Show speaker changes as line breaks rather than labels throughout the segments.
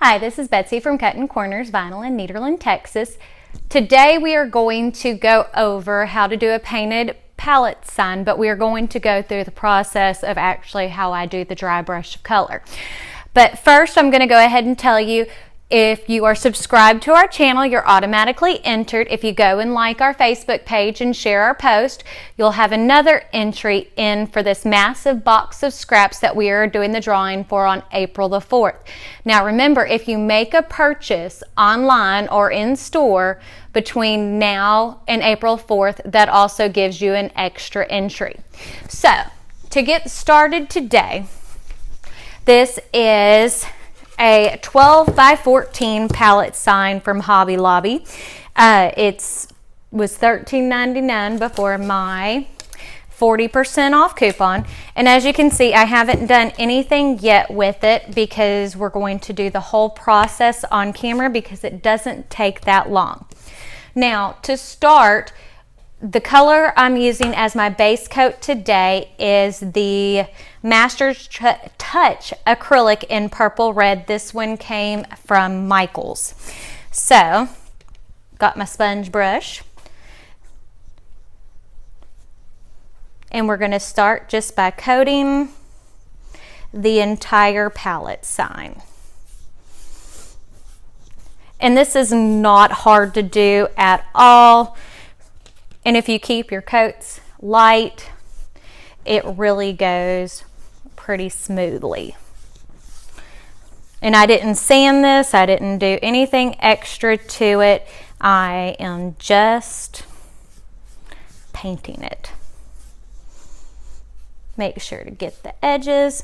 Hi, this is Betsy from Cuttin Corners Vinyl in Nederland, Texas. Today we are going to go over how to do a painted palette sign, but we are going to go through the process of actually how I do the dry brush of color. But first I'm going to go ahead and tell you, if you are subscribed to our channel, you're automatically entered. If you go and like our Facebook page and share our post, you'll have another entry in for this massive box of scraps that we are doing the drawing for on April the 4th. Now remember, if you make a purchase online or in store between now and April 4th, that also gives you an extra entry. So to get started today, this is a 12 by 14 palette sign from Hobby Lobby. It was $13.99 before my 40% off coupon. And as you can see, I haven't done anything yet with it because we're going to do the whole process on camera because it doesn't take that long. Now, to start, the color I'm using as my base coat today is the Master's Touch acrylic in purple red. This one came from Michael's. So, got my sponge brush. And we're going to start just by coating the entire palette sign. And this is not hard to do at all. And if you keep your coats light, it really goes pretty smoothly. And I didn't sand this, I didn't do anything extra to it. I am just painting it. Make sure to get the edges.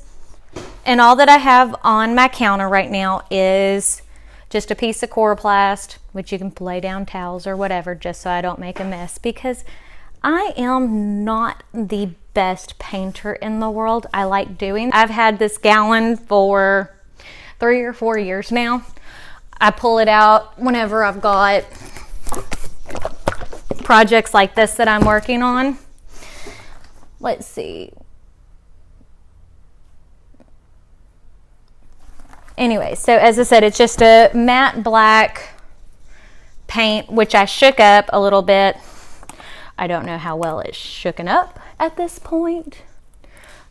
And all that I have on my counter right now is just a piece of Coroplast, which you can lay down towels or whatever, just so I don't make a mess, because I am not the best painter in the world. I like doing. I've had this gallon for 3 or 4 years now. I pull it out whenever I've got projects like this that I'm working on. Let's see. Anyway, so as I said, it's just a matte black paint, which I shook up a little bit. I don't know how well it's shooken up at this point,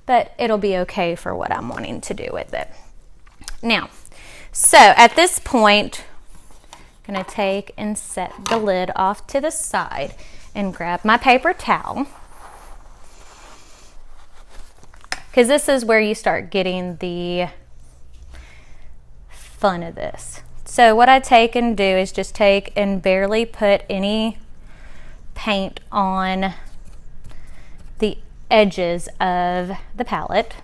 but it'll be okay for what I'm wanting to do with it. Now, so at this point, I'm gonna take and set the lid off to the side and grab my paper towel, because this is where you start getting the fun of this. So what I take and do is just take and barely put any paint on the edges of the palette.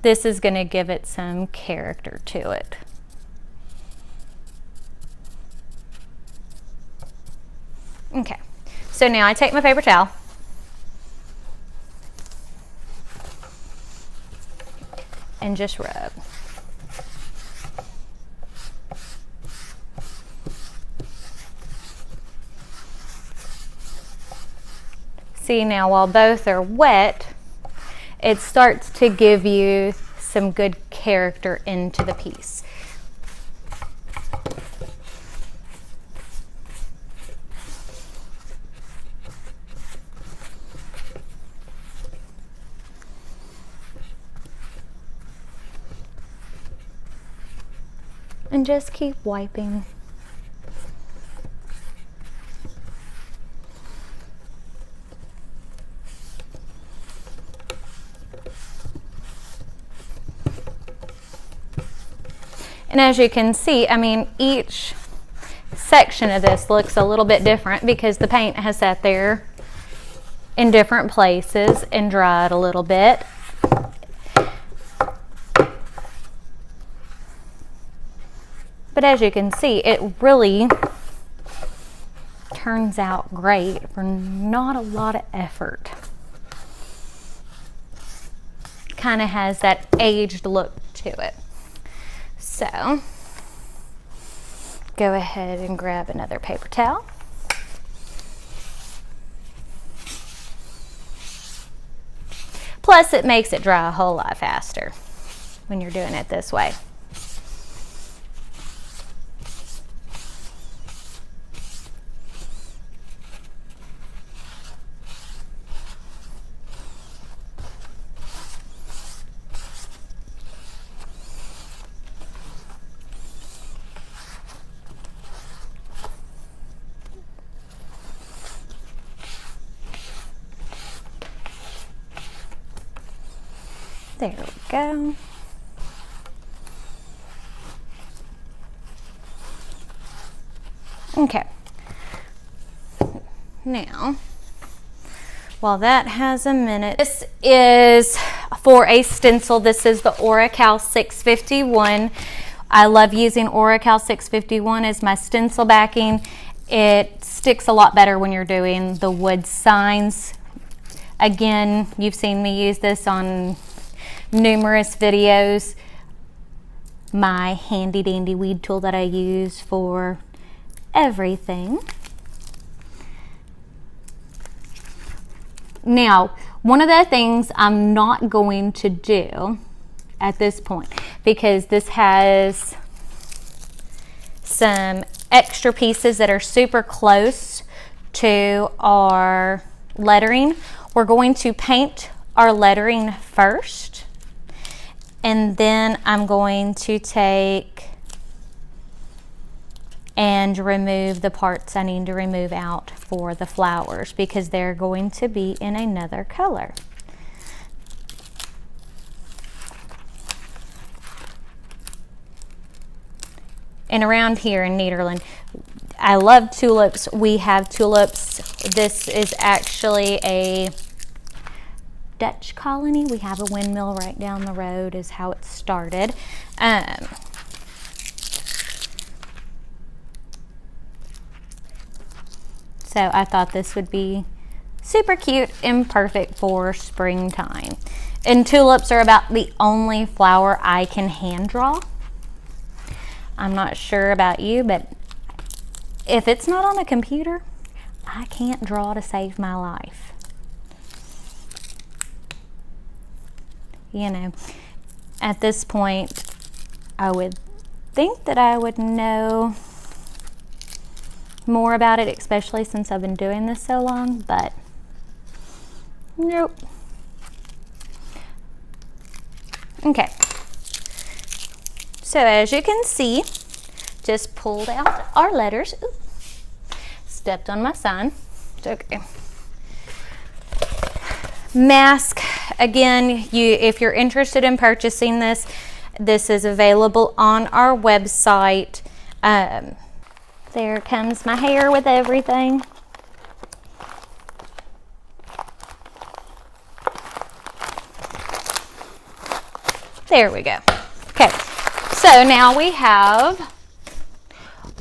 This is going to give it some character to it. Okay, so now I take my paper towel and just rub. See, now while both are wet, it starts to give you some good character into the piece. And just keep wiping. And as you can see, I mean, each section of this looks a little bit different because the paint has sat there in different places and dried a little bit. But as you can see, it really turns out great for not a lot of effort. Kind of has that aged look to it. So, go ahead and grab another paper towel. Plus, it makes it dry a whole lot faster when you're doing it this way. There we go. Okay. Now, while that has a minute, this is for a stencil. This is the Oracal 651. I love using Oracal 651 as my stencil backing. It sticks a lot better when you're doing the wood signs. Again, you've seen me use this on numerous videos. My handy dandy weed tool that I use for everything. Now, one of the things I'm not going to do at this point, because this has some extra pieces that are super close to our lettering, we're going to paint our lettering first. And then I'm going to take and remove the parts I need to remove out for the flowers, because they're going to be in another color. And around here in Nederland, I love tulips. We have tulips. This is actually a Dutch colony. We have a windmill right down the road is how it started. So I thought this would be super cute and perfect for springtime. And tulips are about the only flower I can hand draw. I'm not sure about you, but if it's not on a computer, I can't draw to save my life. You know, at this point, I would think that I would know more about it, especially since I've been doing this so long, but nope. Okay. So as you can see, just pulled out our letters. Ooh, stepped on my sign. It's okay. Mask, again, if you're interested in purchasing this, this is available on our website. There comes my hair with everything. There we go. Okay, so now we have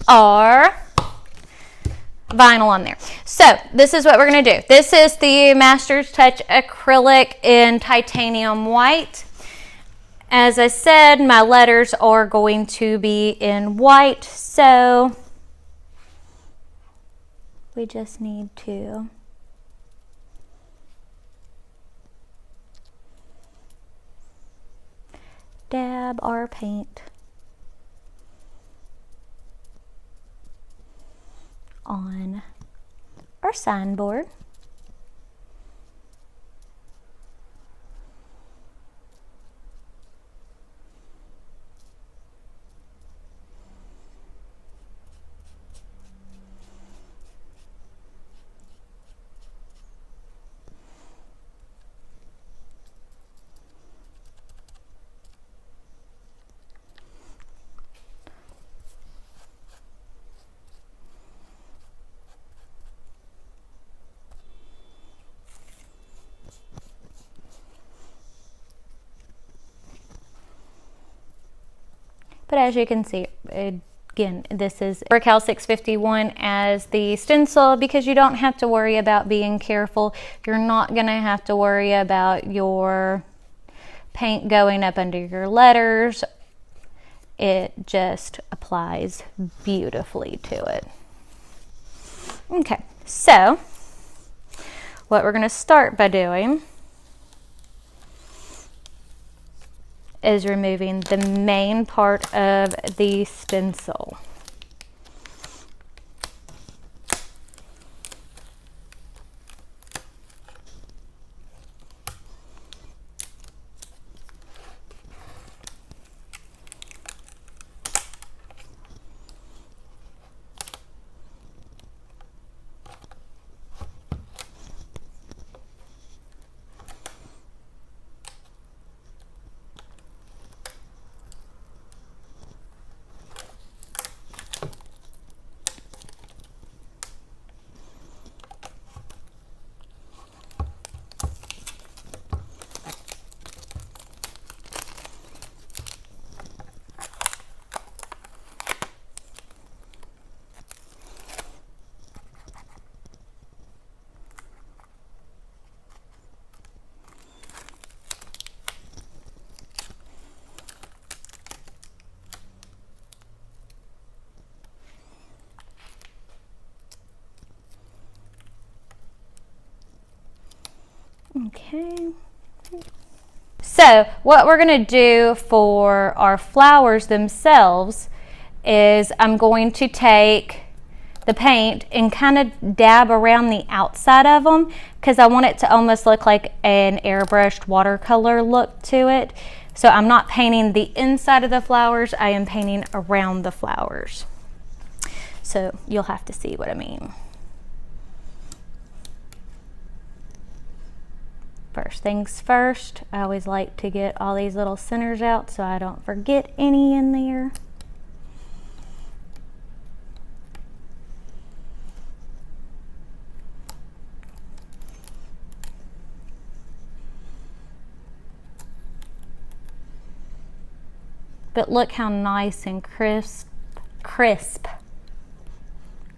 our vinyl on there. So this is what we're going to do. This is the Master's Touch acrylic in titanium white. As I said, my letters are going to be in white, so we just need to dab our paint on our signboard. But as you can see, again, this is Oracal 651 as the stencil, because you don't have to worry about being careful. You're not going to have to worry about your paint going up under your letters. It just applies beautifully to it. Okay, so what we're going to start by doing is removing the main part of the stencil. Okay. So what we're going to do for our flowers themselves is I'm going to take the paint and kind of dab around the outside of them because I want it to almost look like an airbrushed watercolor look to it. So I'm not painting the inside of the flowers, I am painting around the flowers. So you'll have to see what I mean. First things first, I always like to get all these little centers out so I don't forget any in there. But look how nice and crisp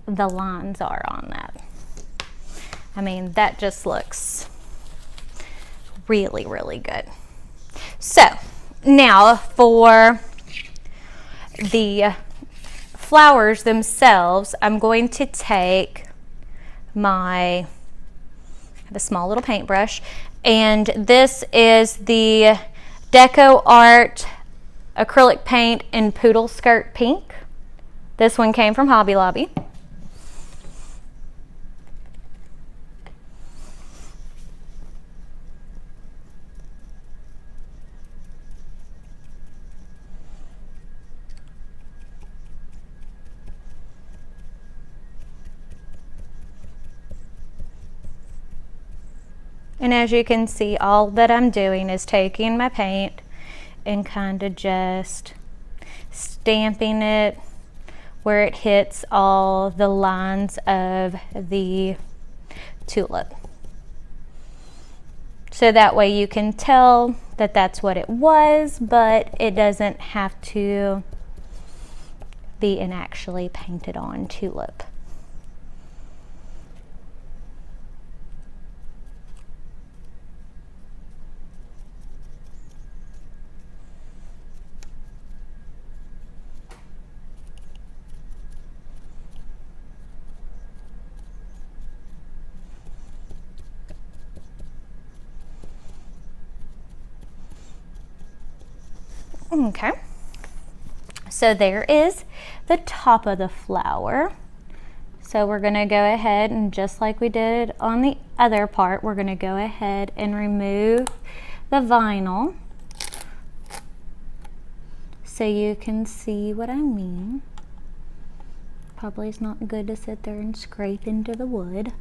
the lines are on that. I mean, that just looks really, really good. So now for the flowers themselves, I'm going to take I have a small little paintbrush, and this is the Deco Art acrylic paint in Poodle Skirt Pink. This one came from Hobby Lobby. And as you can see, all that I'm doing is taking my paint and kind of just stamping it where it hits all the lines of the tulip. So that way you can tell that that's what it was, but it doesn't have to be an actually painted on tulip. Okay, so there is the top of the flower. So we're going to go ahead and just like we did on the other part, we're going to go ahead and remove the vinyl so you can see what I mean. Probably is not good to sit there and scrape into the wood.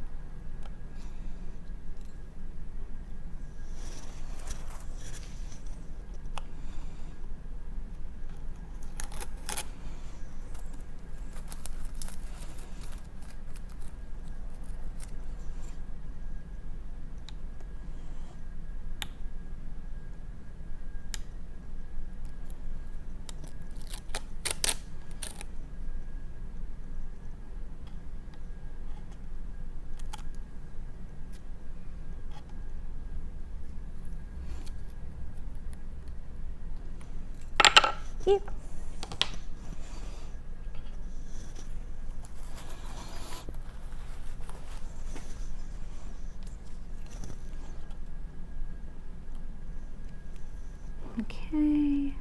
Yep. Okay.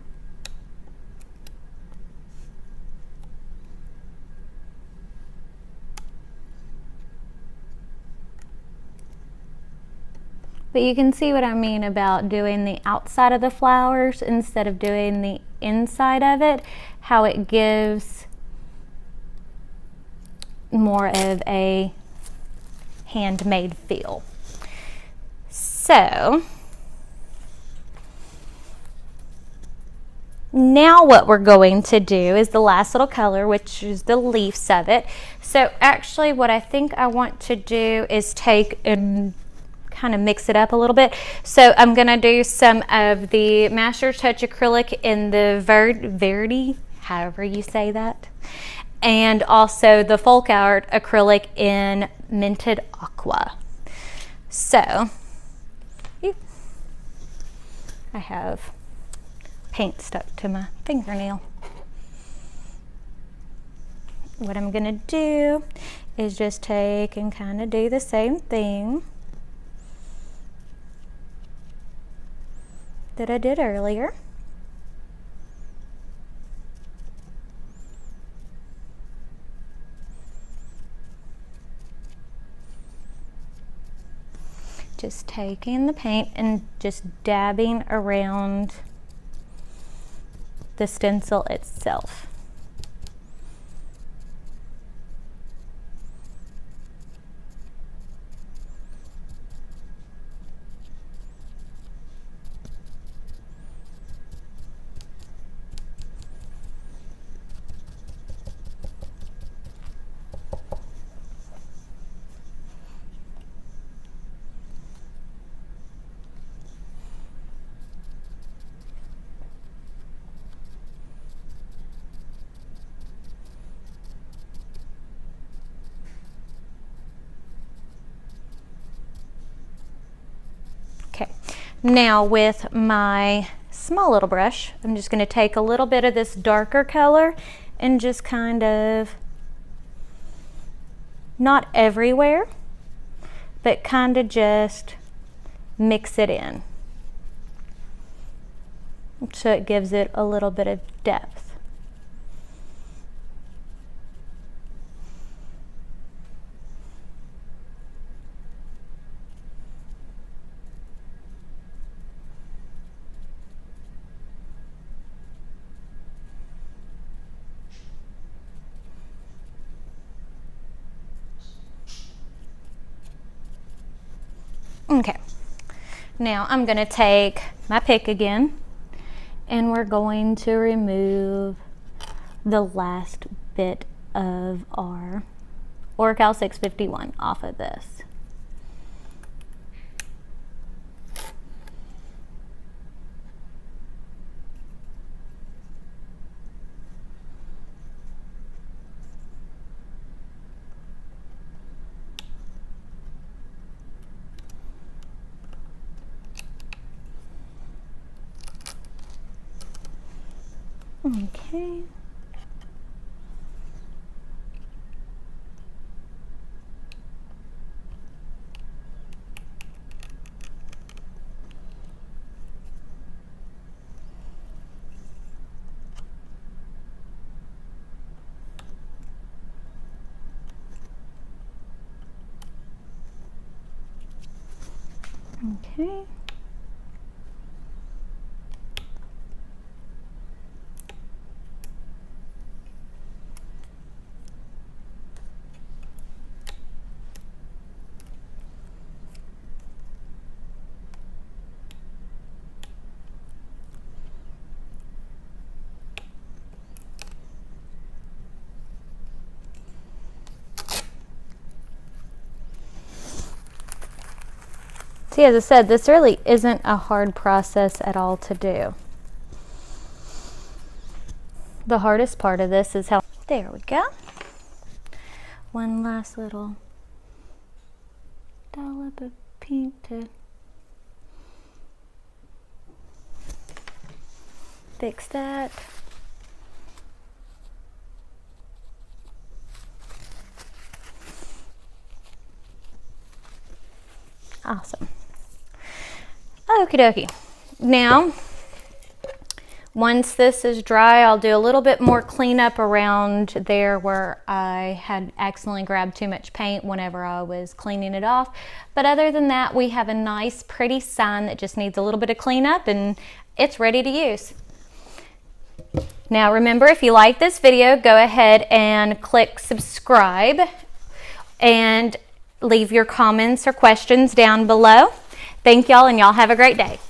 But you can see what I mean about doing the outside of the flowers instead of doing the inside of it, how it gives more of a handmade feel. So now what we're going to do is the last little color, which is the leaves of it. So actually what I think I want to do is take and kind of mix it up a little bit. So I'm going to do some of the Master Touch acrylic in the Verdi, however you say that, and also the Folk Art acrylic in Minted Aqua. So I have paint stuck to my fingernail. What I'm going to do is just take and kind of do the same thing that I did earlier. Just taking the paint and just dabbing around the stencil itself. Okay, now with my small little brush, I'm just going to take a little bit of this darker color and just kind of, not everywhere, but kind of just mix it in, so it gives it a little bit of depth. Okay, now I'm going to take my pick again, and we're going to remove the last bit of our Oracal 651 off of this. Okay. Okay. See, as I said, this really isn't a hard process at all to do. The hardest part of this is how, there we go. One last little dollop of paint to fix that. Awesome. Okie dokie. Now Once this is dry, I'll do a little bit more cleanup around there where I had accidentally grabbed too much paint whenever I was cleaning it off. But other than that, we have a nice, pretty sign that just needs a little bit of cleanup, and it's ready to use. Now remember, if you like this video, go ahead and click subscribe and leave your comments or questions down below. Thank y'all, and y'all have a great day.